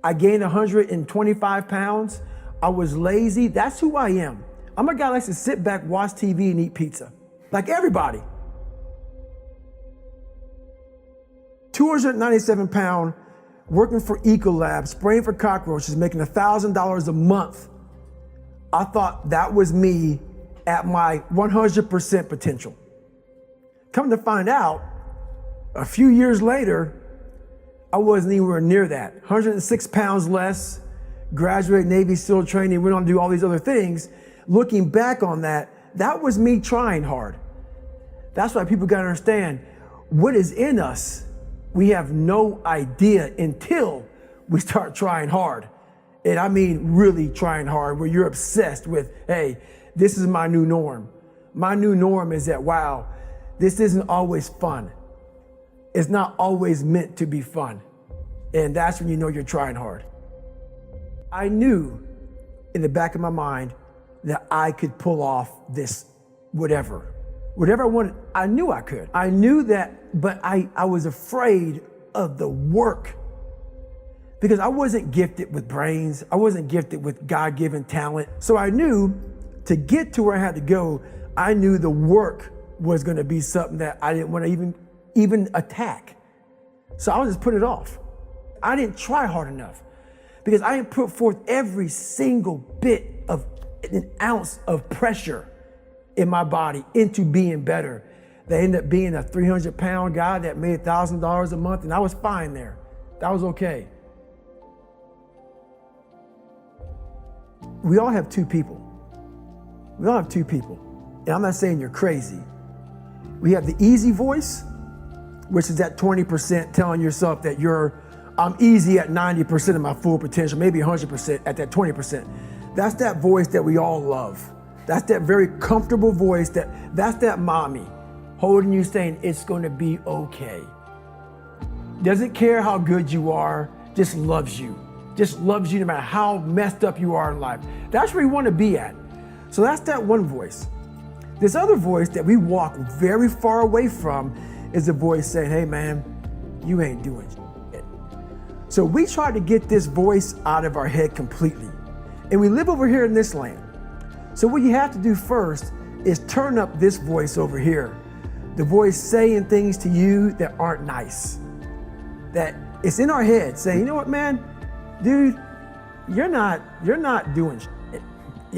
I gained 125 pounds. I was lazy. That's who I am. I'm a guy that likes to sit back, watch TV, and eat pizza. Like everybody. 297 pound, working for Ecolab, spraying for cockroaches, making $1,000 a month. I thought that was me at my 100% potential. Come to find out, a few years later, I wasn't anywhere near that. 106 pounds less, graduated Navy SEAL training, went on to do all these other things. Looking back on that, that was me trying hard. That's why people gotta understand, what is in us, we have no idea until we start trying hard. And I mean really trying hard, where you're obsessed with, hey, this is my new norm. My new norm is that, wow, this isn't always fun. It's not always meant to be fun. And that's when you know you're trying hard. I knew in the back of my mind that I could pull off this whatever I wanted. I knew I could. I knew that, but I was afraid of the work, because I wasn't gifted with brains. I wasn't gifted with God-given talent. So I knew to get to where I had to go, I knew the work was gonna be something that I didn't want to even attack. So I was just putting it off. I didn't try hard enough, because I didn't put forth every single bit of an ounce of pressure in my body into being better. They ended up being a 300-pound guy that made $1,000 a month, and I was fine there. That was okay. We all have two people. We all have two people. And I'm not saying you're crazy. We have the easy voice, which is that 20% telling yourself that I'm easy at 90% of my full potential, maybe 100% at that 20%. That's that voice that we all love. That's that very comfortable voice, that's that mommy holding you saying it's gonna be okay. Doesn't care how good you are, just loves you. Just loves you no matter how messed up you are in life. That's where you wanna be at. So that's that one voice. This other voice that we walk very far away from is the voice saying, hey man, you ain't doing shit. So we try to get this voice out of our head completely. And we live over here in this land. So what you have to do first is turn up this voice over here. The voice saying things to you that aren't nice. That it's in our head saying, you know what, man, dude, you're not doing shit.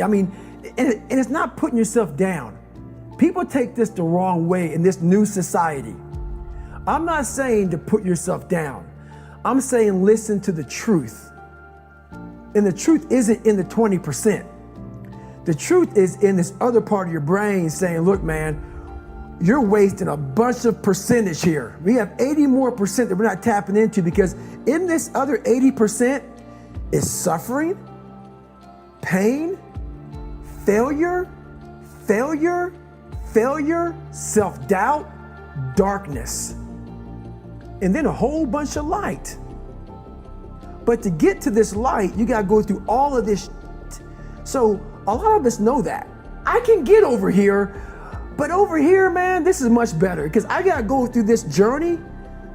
I mean, and it's not putting yourself down. People take this the wrong way in this new society. I'm not saying to put yourself down. I'm saying listen to the truth. And the truth isn't in the 20%. The truth is in this other part of your brain saying, look, man, you're wasting a bunch of percentage here. We have 80 more percent that we're not tapping into, because in this other 80% is suffering, pain, failure, self-doubt, darkness, and then a whole bunch of light. But to get to this light, you gotta go through all of this shit. So a lot of us know that. I can get over here, but over here, man, this is much better, because I gotta go through this journey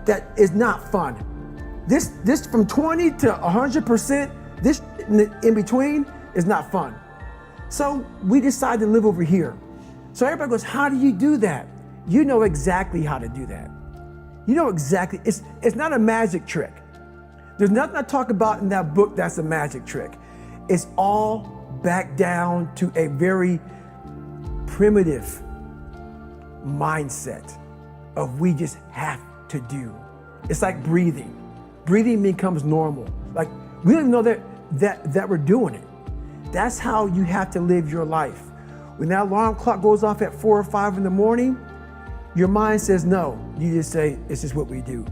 that is not fun. This from 20 to 100%, this in between is not fun. So we decide to live over here. So everybody goes, how do you do that? You know exactly how to do that. You know exactly, it's not a magic trick. There's nothing I talk about in that book that's a magic trick. It's all back down to a very primitive mindset of we just have to do. It's like breathing. Breathing becomes normal. Like we don't even know that we're doing it. That's how you have to live your life. When that alarm clock goes off at 4 or 5 in the morning, your mind says no. You just say, it's just what we do.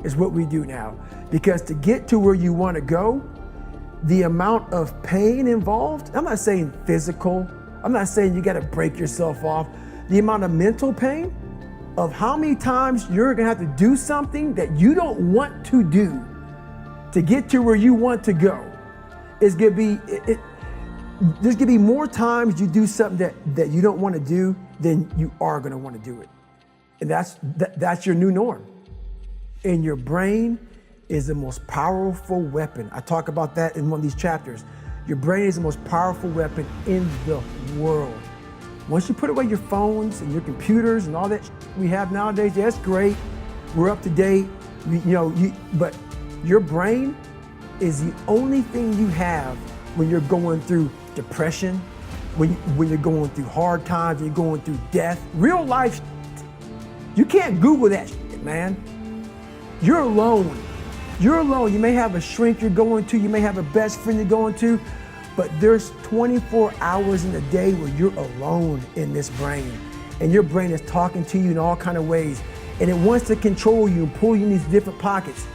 It's what we do now. Because to get to where you want to go, the amount of pain involved, I'm not saying physical, I'm not saying you got to break yourself off. The amount of mental pain of how many times you're going to have to do something that you don't want to do to get to where you want to go is going to be, there's going to be more times you do something that you don't want to do than you are going to want to do it. And that's your new norm. In your brain, is the most powerful weapon. I talk about that in one of these chapters. Your brain is the most powerful weapon in the world. Once you put away your phones and your computers and all that we have nowadays, yeah, it's great. We're up to date, but your brain is the only thing you have when you're going through depression, when you're going through hard times, when you're going through death. Real life, you can't Google that shit, man. You're alone. You're alone. You may have a shrink you're going to, you may have a best friend you're going to, but there's 24 hours in a day where you're alone in this brain. And your brain is talking to you in all kinds of ways. And it wants to control you and pull you in these different pockets.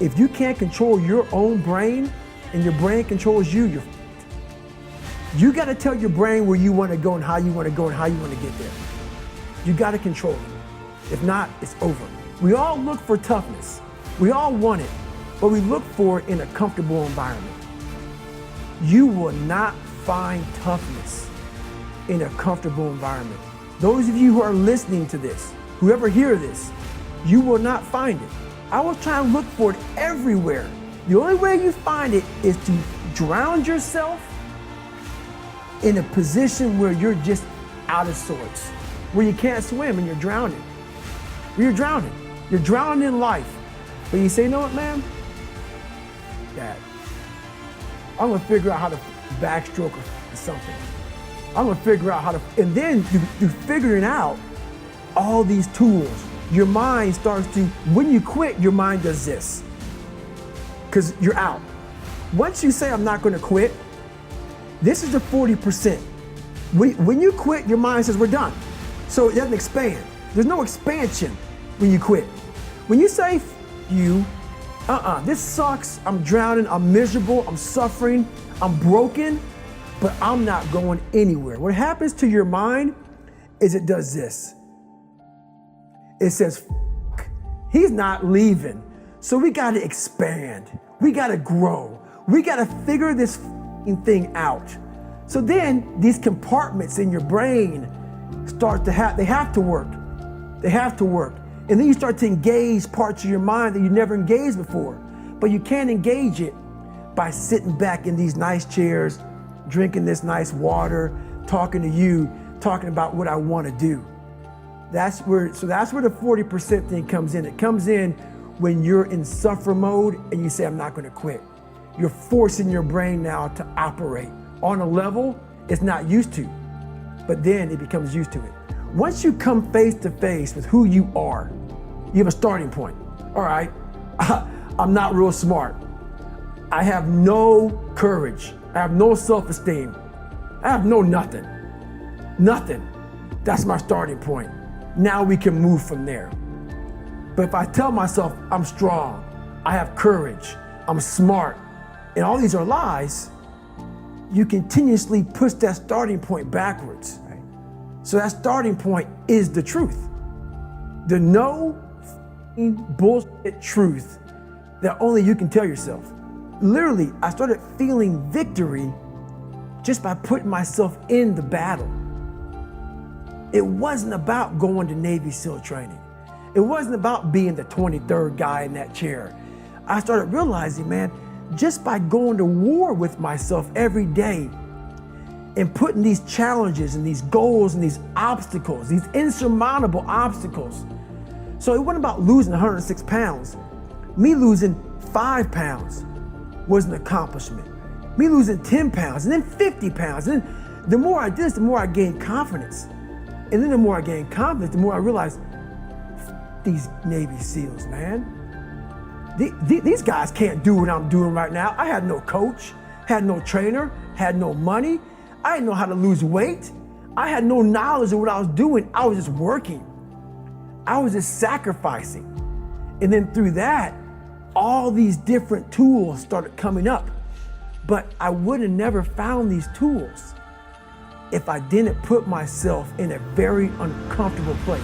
If you can't control your own brain and your brain controls you, you got to tell your brain where you want to go and how you want to go and how you want to get there. You got to control it. If not, it's over. We all look for toughness. We all want it, but we look for it in a comfortable environment. You will not find toughness in a comfortable environment. Those of you who are listening to this, whoever hear this, you will not find it. I will try and look for it everywhere. The only way you find it is to drown yourself in a position where you're just out of sorts, where you can't swim and you're drowning. You're drowning. You're drowning in life. But you say, you know what, man? Dad, I'm gonna figure out how to backstroke or something. I'm gonna figure out how to, and then through figuring out all these tools, your mind starts to, when you quit, your mind does this. Because you're out. Once you say, I'm not gonna quit, this is the 40%. When you quit, your mind says, we're done. So it doesn't expand. There's no expansion when you quit. When you say, this sucks, I'm drowning, I'm miserable, I'm suffering, I'm broken, but I'm not going anywhere. What happens to your mind is it does this. It says, he's not leaving. So we got to expand. We got to grow. We got to figure this thing out. So then these compartments in your brain start to they have to work. They have to work. And then you start to engage parts of your mind that you never engaged before. But you can't engage it by sitting back in these nice chairs, drinking this nice water, talking to you, talking about what I want to do. That's where the 40% thing comes in. It comes in when you're in suffer mode and you say, I'm not going to quit. You're forcing your brain now to operate on a level it's not used to, but then it becomes used to it. Once you come face to face with who you are, you have a starting point. All right, I'm not real smart. I have no courage. I have no self-esteem. I have no nothing. Nothing. That's my starting point. Now we can move from there. But if I tell myself I'm strong, I have courage, I'm smart, and all these are lies, you continuously push that starting point backwards. Right? So that starting point is the truth. The no bullshit truth that only you can tell yourself. Literally, I started feeling victory just by putting myself in the battle. It wasn't about going to Navy SEAL training. It wasn't about being the 23rd guy in that chair. I started realizing, man, just by going to war with myself every day and putting these challenges and these goals and these obstacles, these insurmountable obstacles. So it wasn't about losing 106 pounds. Me losing 5 pounds was an accomplishment. Me losing 10 pounds and then 50 pounds. And then the more I did this, the more I gained confidence. And then the more I gained confidence, the more I realized, these Navy SEALs, man. These guys can't do what I'm doing right now. I had no coach, had no trainer, had no money. I didn't know how to lose weight. I had no knowledge of what I was doing. I was just working. I was just sacrificing. And then through that, all these different tools started coming up. But I would have never found these tools if I didn't put myself in a very uncomfortable place.